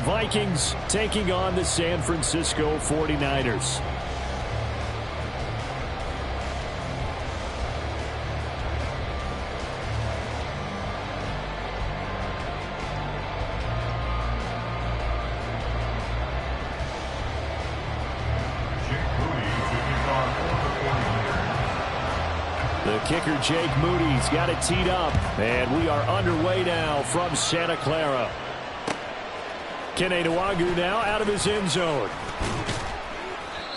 Vikings taking on the San Francisco 49ers. The kicker, Jake Moody's got it teed up, and we are underway now from Santa Clara. Kene Nwangwu now out of his end zone.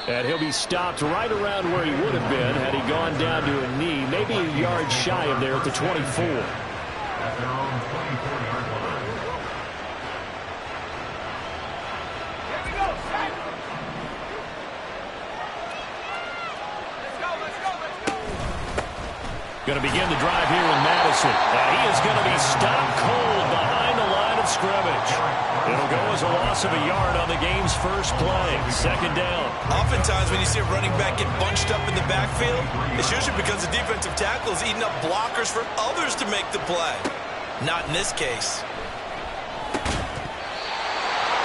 And he'll be stopped right around where he would have been had he gone down to a knee, maybe a yard shy of there at the 24. At their own 24-yard line. Going to begin the drive here in Madison. And he is going to be stopped cold behind the line of scrimmage. It'll go as a loss of a yard on the game's first play. Second down. Oftentimes when you see a running back get bunched up in the backfield, it's usually because the defensive tackle is eating up blockers for others to make the play. Not in this case.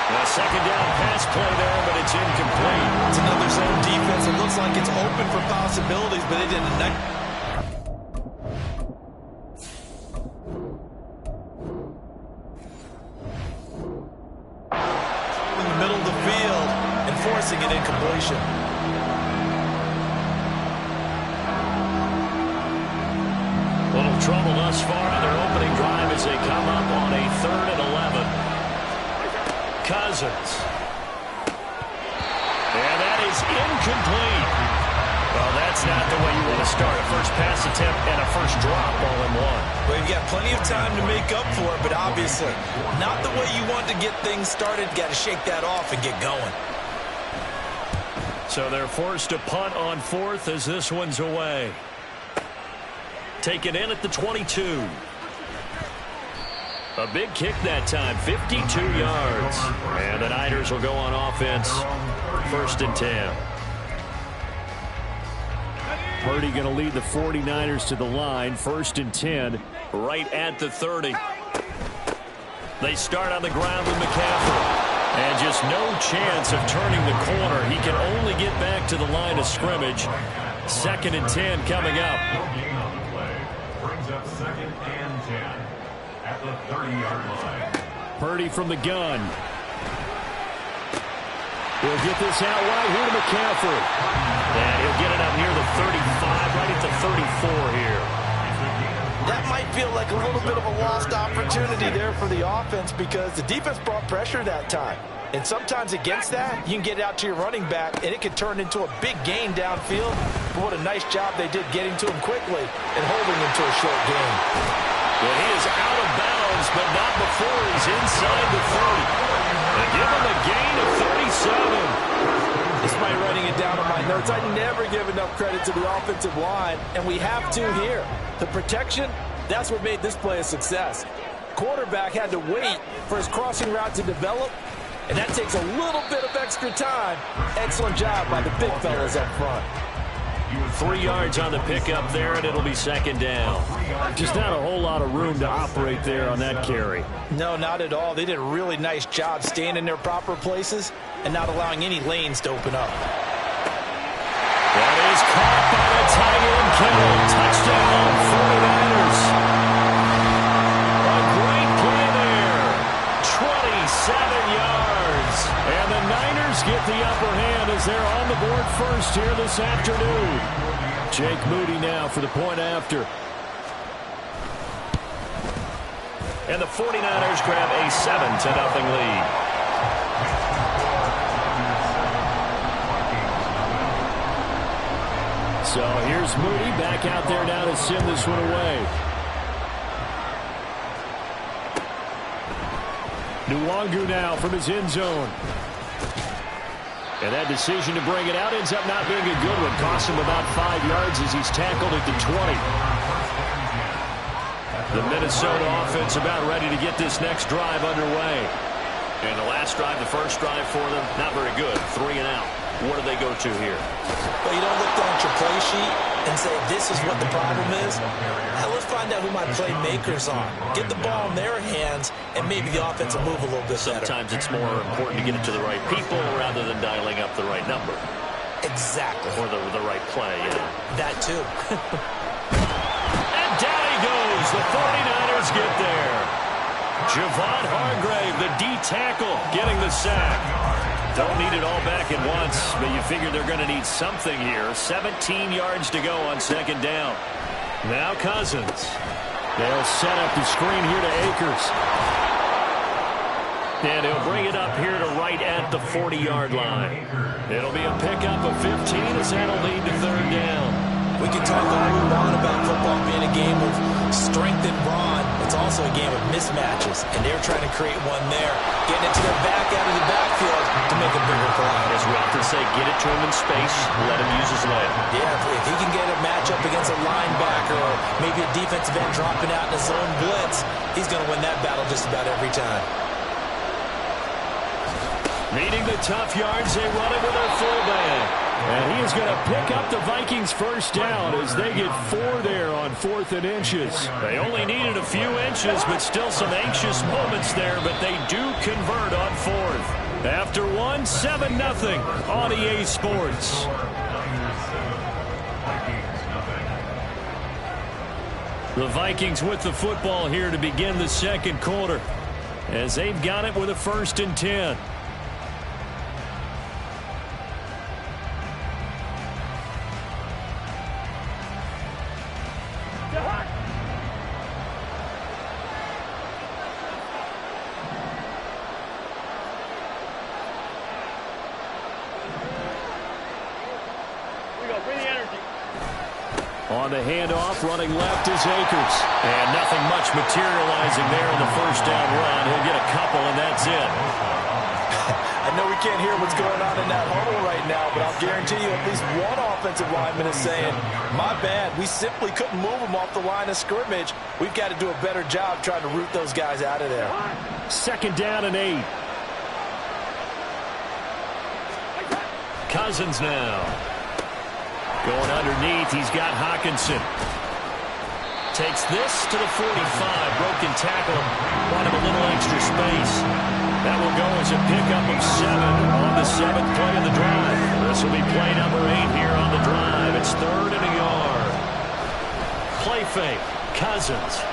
A second down pass play there, but it's incomplete. It's another zone defense. It looks like it's open for possibilities, but it didn't. Forcing an incompletion. Little trouble thus far on their opening drive as they come up on a 3rd and 11. Cousins. And that is incomplete. Well, that's not the way you want to start. A first pass attempt and a first drop all in one. Well, you've got plenty of time to make up for it, but obviously not the way you want to get things started. Got to shake that off and get going. So they're forced to punt on 4th as this one's away. Take it in at the 22. A big kick that time, 52 yards. And the Niners will go on offense, 1st and 10. Purdy going to lead the 49ers to the line, 1st and 10, right at the 30. They start on the ground with McCaffrey. And just no chance of turning the corner. He can only get back to the line of scrimmage. 2nd and 10 coming up. Gain on the play brings up 2nd and 10 at the 30-yard line. Purdy from the gun. He'll get this out wide here to McCaffrey. And he'll get it up near the 35, right at the 34 here. That might feel like a little bit of a lost opportunity there for the offense because the defense brought pressure that time. And sometimes against that, you can get it out to your running back, and it can turn into a big gain downfield. But what a nice job they did getting to him quickly and holding him to a short gain. Well, he is out of bounds, but not before he's inside the 30. They give him a gain of 37. Despite writing it down on my notes, I never give enough credit to the offensive line, and we have to here. The protection, that's what made this play a success. Quarterback had to wait for his crossing route to develop, and that takes a little bit of extra time. Excellent job by the big fellas up front. 3 yards on the pickup there, and it'll be 2nd down. Just not a whole lot of room to operate there on that carry. No, not at all. They did a really nice job staying in their proper places and not allowing any lanes to open up. That is caught by the tight end, Kittle. Touchdown, 49ers. A great play there. 27 yards. And the Niners get the upper hand as they're on the board first here this afternoon. Jake Moody now for the point after. And the 49ers grab a 7-0 lead. So here's Moody back out there now to send this one away. Nwangwu now from his end zone. And that decision to bring it out ends up not being a good one. Cost him about 5 yards as he's tackled at the 20. The Minnesota offense about ready to get this next drive underway. And the last drive, the first drive for them, not very good. 3 and out. What do they go to here? Well, you don't look down at your play sheet and say, this is what the problem is. Now, let's find out who my playmakers are. Get the ball in their hands, and maybe the offense will move a little bit better. Sometimes it's more important to get it to the right people rather than dialing up the right number. Exactly. Or the right play, yeah. That, too. And down he goes. The 49ers get there. Javon Hargrave, the D tackle, getting the sack. Don't need it all back at once, but you figure they're going to need something here. 17 yards to go on second down. Now Cousins. They'll set up the screen here to Akers. And he'll bring it up here to right at the 40-yard line. It'll be a pickup of 15 as that'll lead to third down. We can talk all we want about football being a game of strength and brawn. It's also a game of mismatches, and they're trying to create one there, getting it to their back out of the backfield to make a bigger play. As we often say, get it to him in space, let him use his leg. Yeah, if he can get a matchup against a linebacker or maybe a defensive end dropping out in a zone blitz, he's going to win that battle just about every time. Needing the tough yards, they run it with their fullback. And he is going to pick up the Vikings first down as they get 4 there on 4th and inches. They only needed a few inches, but still some anxious moments there, but they do convert on 4th. After 1, 7-0 on EA Sports. The Vikings with the football here to begin the second quarter as they've got it with a 1st and 10. On the handoff, running left is Akers. And nothing much materializing there in the first down run. He'll get a couple, and that's it. I know we can't hear what's going on in that huddle right now, but I'll guarantee you at least one offensive lineman is saying, my bad, we simply couldn't move them off the line of scrimmage. We've got to do a better job trying to root those guys out of there. 2nd down and 8. Cousins now. Going underneath, he's got Hawkinson. Takes this to the 45. Broken tackle. Wanted a little extra space. That will go as a pickup of 7 on the 7th play of the drive. This will be play number 8 here on the drive. It's 3rd and a yard. Play fake. Cousins.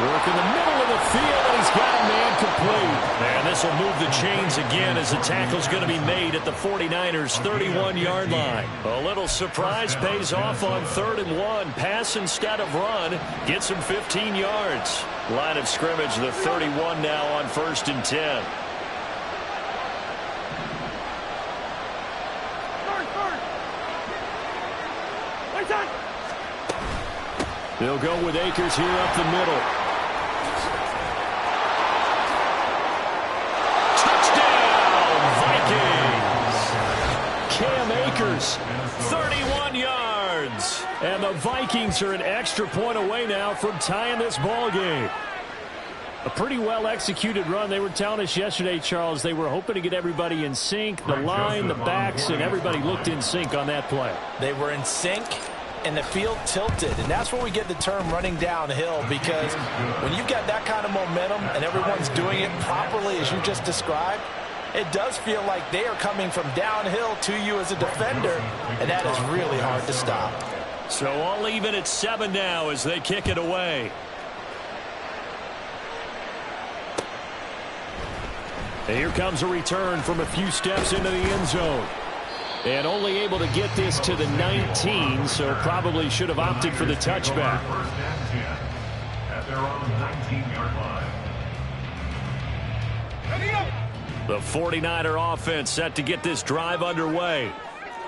Work in the middle of the field, and he's got a man complete. And this will move the chains again as the tackle's going to be made at the 49ers' 31-yard line. A little surprise pays off on 3rd and 1. Pass instead of run. Gets him 15 yards. Line of scrimmage, the 31 now on 1st and 10. They'll go with Akers here up the middle. Akers, 31 yards. And the Vikings are an extra point away now from tying this ball game. A pretty well-executed run. They were telling us yesterday, Charles, they were hoping to get everybody in sync. The line, the backs, and everybody looked in sync on that play. They were in sync, and the field tilted. And that's where we get the term running downhill, because when you've got that kind of momentum and everyone's doing it properly as you just described, it does feel like they are coming from downhill to you as a defender, and that is really hard to stop. So all even at 7 now as they kick it away. And here comes a return from a few steps into the end zone. And only able to get this to the 19, so probably should have opted for the touchback. At their own 19-yard line. The 49er offense set to get this drive underway.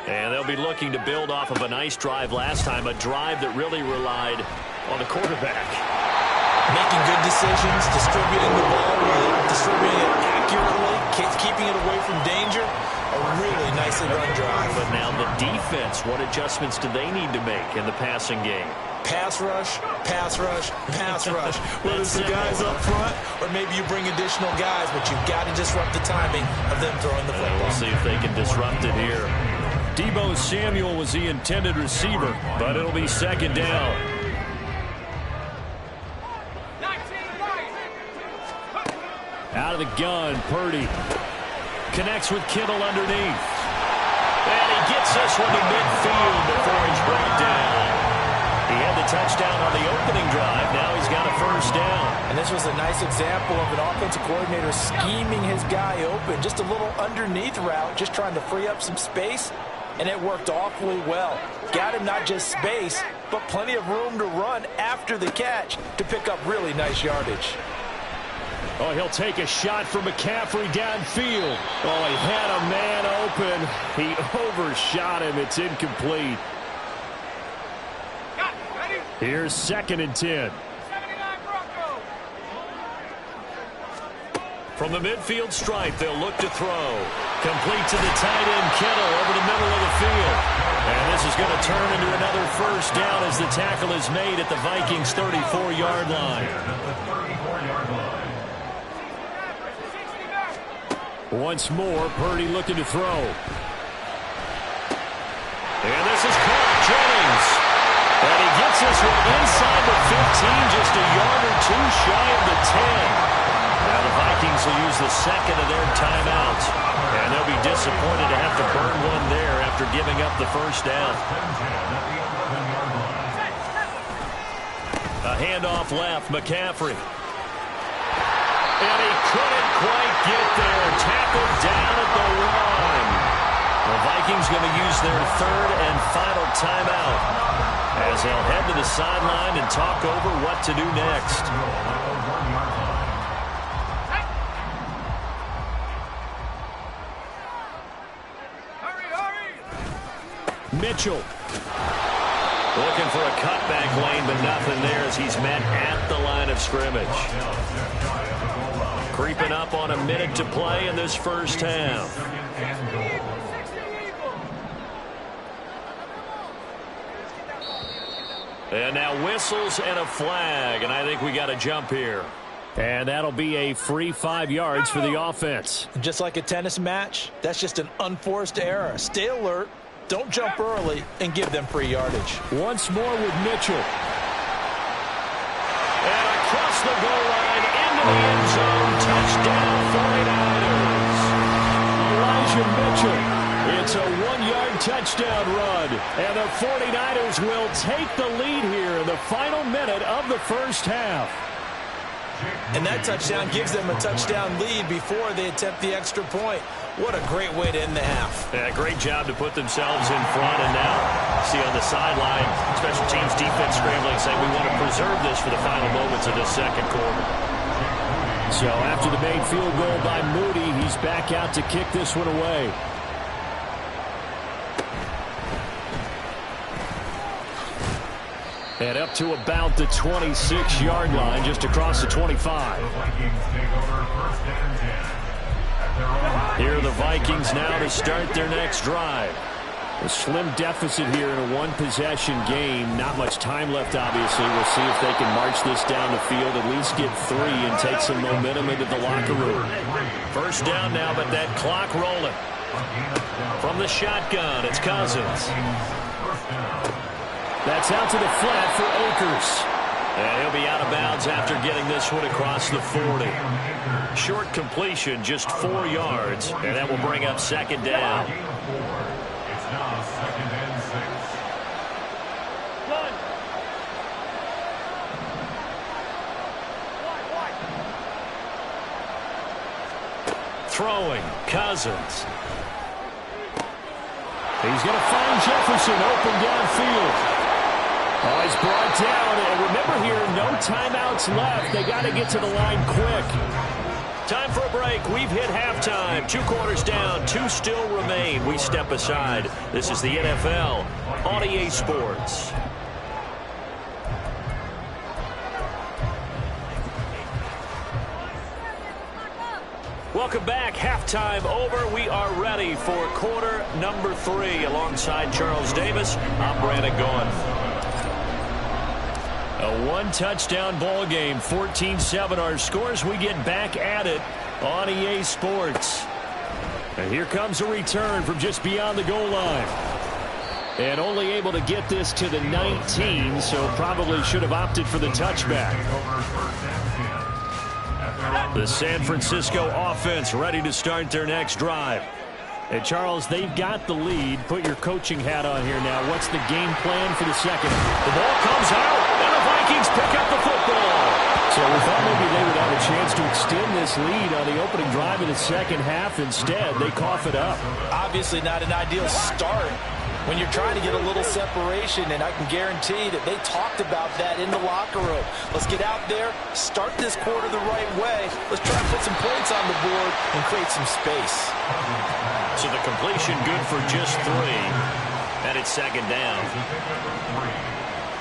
And they'll be looking to build off of a nice drive last time, a drive that really relied on the quarterback. Making good decisions, distributing the ball, distributing it accurately, keeping it away from danger. A really nicely run drive. But now the defense, what adjustments do they need to make in the passing game? Pass rush, pass rush, pass rush. Whether it's the guys up front or maybe you bring additional guys, but you've got to disrupt the timing of them throwing the football. We'll see if they can disrupt it here. Deebo Samuel was the intended receiver, but it'll be second down. Out of the gun, Purdy connects with Kittle underneath. And he gets this one to midfield before he's brought down. He had the touchdown on the opening drive. Now he's got a first down. And this was a nice example of an offensive coordinator scheming his guy open. Just a little underneath route, just trying to free up some space. And it worked awfully well. Got him not just space, but plenty of room to run after the catch to pick up really nice yardage. Oh, he'll take a shot for McCaffrey downfield. Oh, he had a man open. He overshot him. It's incomplete. Here's 2nd and 10. From the midfield stripe, they'll look to throw. Complete to the tight end, Kittle, over the middle of the field. And this is going to turn into another first down as the tackle is made at the Vikings' 34-yard line. Once more, Purdy looking to throw. And this is caught. Jennings. And he gets this one inside the 15, just a yard or two shy of the 10. Now the Vikings will use the second of their timeouts. And they'll be disappointed to have to burn one there after giving up the first down. A handoff left, McCaffrey. And he couldn't quite get there. Tackled down at the 1. The Vikings going to use their 3rd and final timeout as they'll head to the sideline and talk over what to do next. Mitchell looking for a cutback lane, but nothing there as he's met at the line of scrimmage. Creeping up on a minute to play in this first half. And now whistles and a flag, and I think we got a jump here. And that'll be a free 5 yards for the offense. Just like a tennis match, that's just an unforced error. Stay alert, don't jump early, and give them free yardage. Once more with Mitchell. And across the goal line into the end zone. Touchdown 49ers. Elijah Mitchell. It's a 1-yard touchdown run. And the 49ers will take the lead here in the final minute of the first half. And that touchdown gives them a touchdown lead before they attempt the extra point. What a great way to end the half. Yeah, great job to put themselves in front. And now, see on the sideline, special teams defense scrambling, saying we want to preserve this for the final moments of the second quarter. So after the made field goal by Moody, he's back out to kick this one away. And up to about the 26-yard line, just across the 25. Here are the Vikings now to start their next drive. A slim deficit here in a one-possession game. Not much time left, obviously. We'll see if they can march this down the field, at least get 3 and take some momentum into the locker room. First down now, but that clock rolling. From the shotgun, it's Cousins. That's out to the flat for Akers. And he'll be out of bounds after getting this one across the 40. Short completion, just 4 yards, and that will bring up second down. It's now 2nd and 6. Throwing, Cousins. He's going to find Jefferson open downfield. Oh, he's brought down, and remember here, no timeouts left. They got to get to the line quick. Time for a break. We've hit halftime. 2 quarters down, 2 still remain. We step aside. This is the NFL on EA Sports. Welcome back. Halftime over. We are ready for quarter number 3. Alongside Charles Davis, I'm Brandon Gaughan. A one-touchdown ball game, 14-7 our scores. We get back at it on EA Sports. And here comes a return from just beyond the goal line. And only able to get this to the 19, so probably should have opted for the touchback. The San Francisco offense ready to start their next drive. And Charles, they've got the lead. Put your coaching hat on here now. What's the game plan for the second? The ball comes out, and the Vikings pick up the football. So we thought maybe they would have a chance to extend this lead on the opening drive of the second half. Instead, they cough it up. Obviously not an ideal start when you're trying to get a little separation, and I can guarantee that they talked about that in the locker room. Let's get out there, start this quarter the right way. Let's try to put some points on the board and create some space. So the completion good for just 3. And it's second down.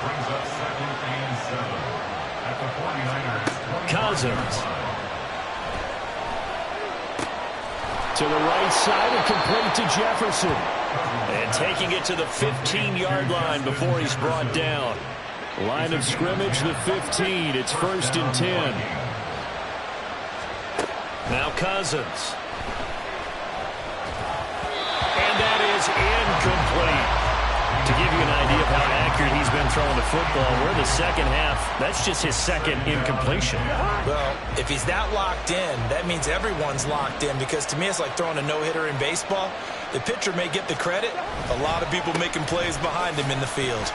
Brings up 2nd and 7 at the 49ers. Cousins. To the right side and complete to Jefferson. And taking it to the 15-yard line before he's brought down. Line of scrimmage, the 15. It's 1st and 10. Now Cousins. And that is incomplete. To give you an idea of how accurate he's been throwing the football, we're in the second half. That's just his second incompletion. Well, if he's that locked in, that means everyone's locked in, because to me it's like throwing a no-hitter in baseball. The pitcher may get the credit. A lot of people making plays behind him in the field.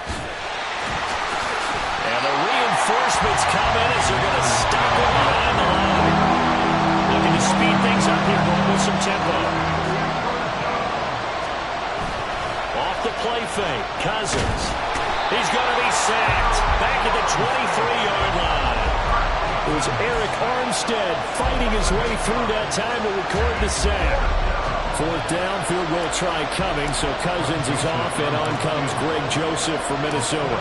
And the reinforcements come in as they're going to stop him behind the line. Looking to speed things up here, going with some tempo. Off the play fake, Cousins. He's going to be sacked. Back at the 23-yard line. It was Eric Armstead fighting his way through that time to record the sack. 4th down, field goal try coming, so Cousins is off, and on comes Greg Joseph for Minnesota.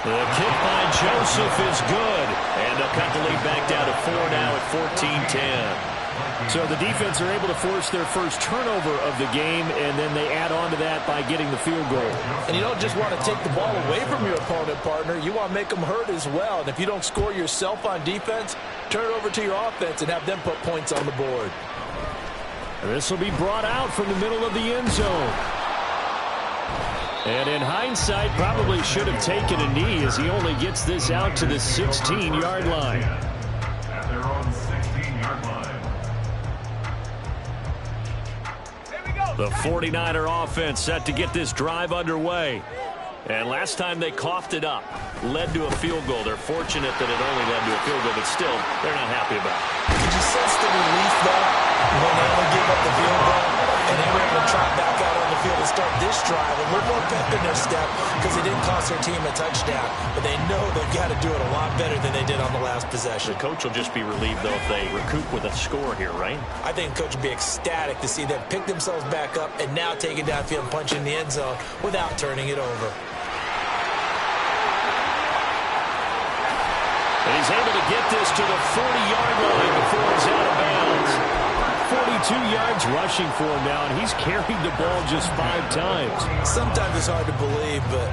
The kick by Joseph is good, and they'll cut the lead back down to 4 now at 14-10. So the defense are able to force their first turnover of the game, and then they add on to that by getting the field goal. And you don't just want to take the ball away from your opponent, partner. You want to make them hurt as well. And if you don't score yourself on defense, turn it over to your offense and have them put points on the board. This will be brought out from the middle of the end zone. And in hindsight, probably should have taken a knee as he only gets this out to the 16-yard line. At their own 16-yard line. The 49er offense set to get this drive underway. And last time they coughed it up, led to a field goal. They're fortunate that it only led to a field goal, but still, they're not happy about it. Did you sense the relief, though, when they only gave up the field goal and they were able to trot back out on the field and start this drive? A little more pep in their step because it didn't cost their team a touchdown, but they know they've got to do it a lot better than they did on the last possession. The coach will just be relieved, though, if they recoup with a score here, right? I think the coach would be ecstatic to see them pick themselves back up and now take it downfield and punch in the end zone without turning it over. And he's able to get this to the 40-yard line before he's out of bounds. 42 yards rushing for him now, and he's carried the ball just 5 times. Sometimes it's hard to believe, but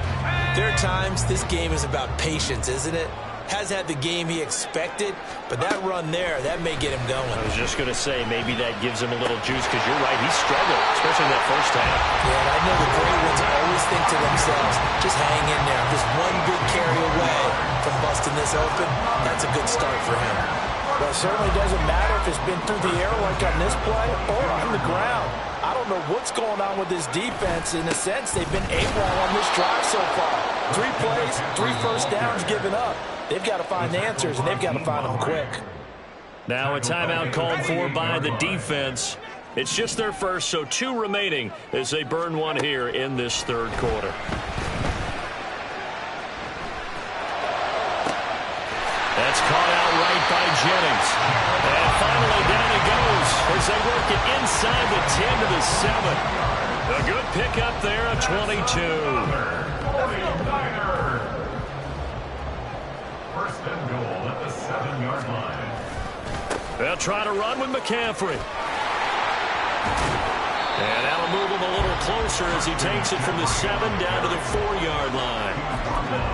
there are times this game is about patience, isn't it? Has had the game he expected, but that run there, that may get him going. I was just going to say, maybe that gives him a little juice, because you're right, he struggled, especially that first half. Yeah, and I know the great ones always think to themselves, just hang in there. Just one big carry away from busting this open. That's a good start for him. Well, it certainly doesn't matter if it's been through the air like on this play or on the ground. I don't know what's going on with this defense. In a sense, they've been AWOL on this drive so far. 3 plays, 3 first downs given up. They've got to find the answers, and they've got to find them quick. Now a timeout called for by the defense. It's just their first, so 2 remaining as they burn one here in this third quarter. That's caught out right by Jennings. And finally down he goes as they work it inside the 10 to the 7. A good pickup there, a 22. First and goal at the 7-yard line. They'll try to run with McCaffrey. And that'll move him a little closer as he takes it from the 7 down to the 4-yard line.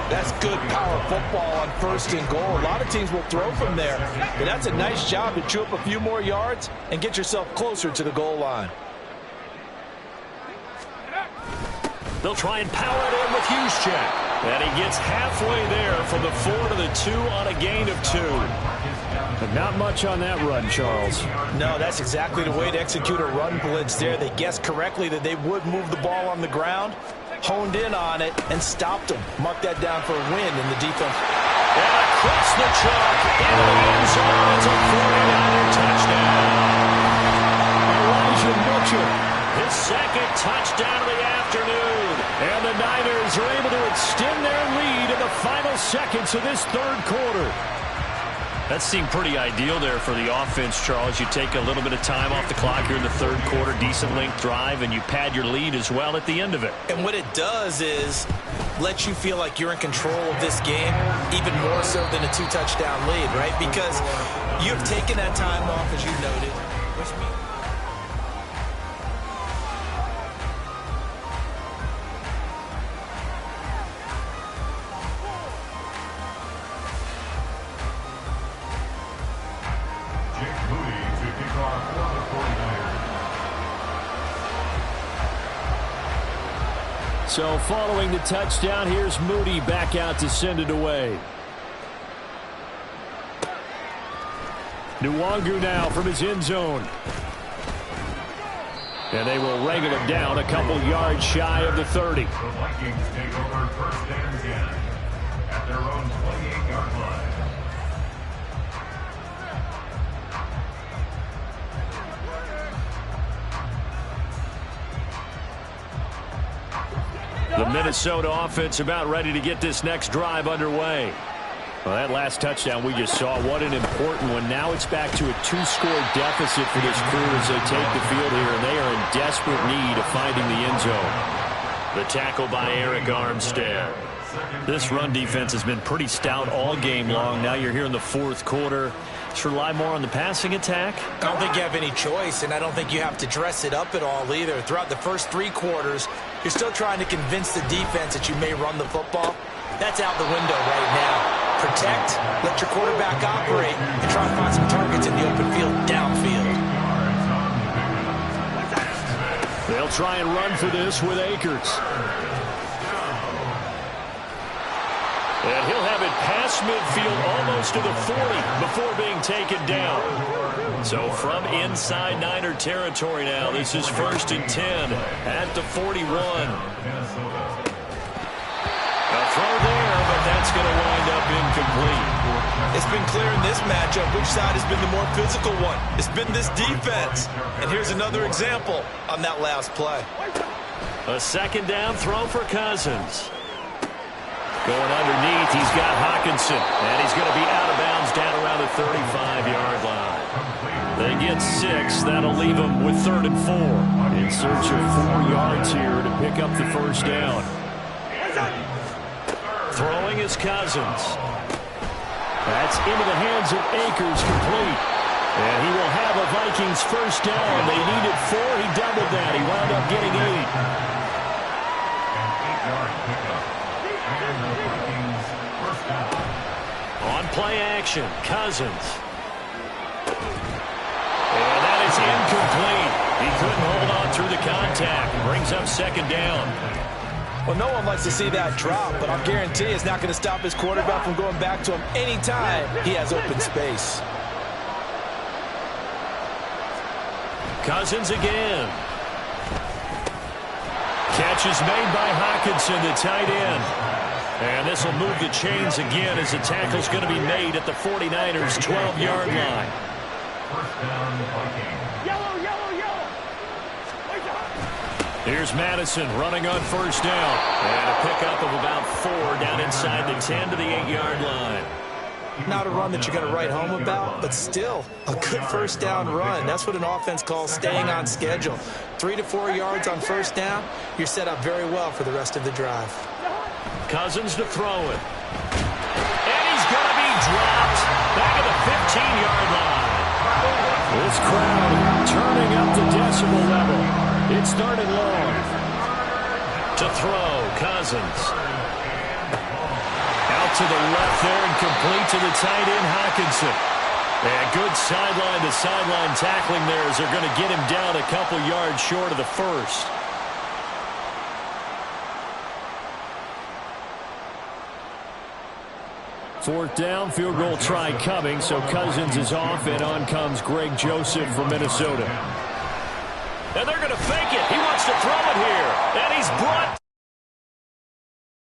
That's good power football on 1st and goal. A lot of teams will throw from there, but that's a nice job to chew up a few more yards and get yourself closer to the goal line. They'll try and power it in with Juszczyk. And he gets halfway there from the 4 to the 2 on a gain of 2. But not much on that run, Charles. No, that's exactly the way to execute a run blitz there. They guessed correctly that they would move the ball on the ground, honed in on it, and stopped them. Mark that down for a win in the defense. And across the chalk into the end zone. It's a 49er touchdown. Elijah Mitchell, his 2nd touchdown of the afternoon. And the Niners are able to extend their lead in the final seconds of this 3rd quarter. That seemed pretty ideal there for the offense, Charles. You take a little bit of time off the clock here in the 3rd quarter, decent length drive, and you pad your lead as well at the end of it. And what it does is let you feel like you're in control of this game, even more so than a 2-touchdown lead, right? Because you've taken that time off, as you noted, which means... So following the touchdown, here's Moody back out to send it away. Nwangu now from his end zone. And they will wrangle him down a couple yards shy of the 30. The Vikings take over 1st and 10 at their own 28-yard line. The Minnesota offense about ready to get this next drive underway. Well, that last touchdown we just saw, what an important one. Now it's back to a 2-score deficit for this crew as they take the field here, and they are in desperate need of finding the end zone. The tackle by Eric Armstead. This run defense has been pretty stout all game long. Now you're here in the 4th quarter. Should rely more on the passing attack? I don't think you have any choice, and I don't think you have to dress it up at all either. Throughout the first 3 quarters, you're still trying to convince the defense that you may run the football. That's out the window right now. Protect, let your quarterback operate, and try to find some targets in the open field downfield. They'll try and run for this with Akers. And he'll have it past midfield almost to the 40 before being taken down. So from inside Niner territory now, this is 1st and 10 at the 41. A throw there, but that's going to wind up incomplete. It's been clear in this matchup which side has been the more physical one. It's been this defense. And here's another example on that last play. A 2nd down throw for Cousins. Going underneath, he's got Hockenson, and he's going to be out of bounds down around the 35-yard line. They get 6. That'll leave them with 3rd and 4. In search of 4 yards here to pick up the 1st down. Throwing is Cousins. That's into the hands of Akers, complete. And he will have a Vikings 1st down. They needed 4. He doubled that. He wound up getting 8. An 8-yard pickup. And the Vikings 1st down. On play action, Cousins. And that is incomplete. He couldn't hold on through the contact. Brings up 2nd down. Well, no one likes to see that drop, but I'll guarantee it's not going to stop his quarterback from going back to him anytime he has open space. Cousins again. Catch is made by Hockenson, the tight end. And this will move the chains again as the tackle's going to be made at the 49ers' 12-yard line. 1st down, Vikings. Yellow, yellow, yellow. Here's Madison running on 1st down. And a pickup of about 4 down inside the 10 to the 8-yard line. Not a run that you're going to write home about, but still a good 1st down run. That's what an offense calls staying on schedule. 3 to 4 yards on 1st down, you're set up very well for the rest of the drive. Cousins to throw it. And he's going to be dropped back at the 15-yard line. This crowd turning up the decibel level. It's third and long. To throw, Cousins. Out to the left there and complete to the tight end, Hockenson. And good sideline-to-sideline tackling there as they're going to get him down a couple yards short of the first. Fourth down, field goal try coming, so Cousins is off, and on comes Greg Joseph from Minnesota. And they're going to fake it. He wants to throw it here. And he's brought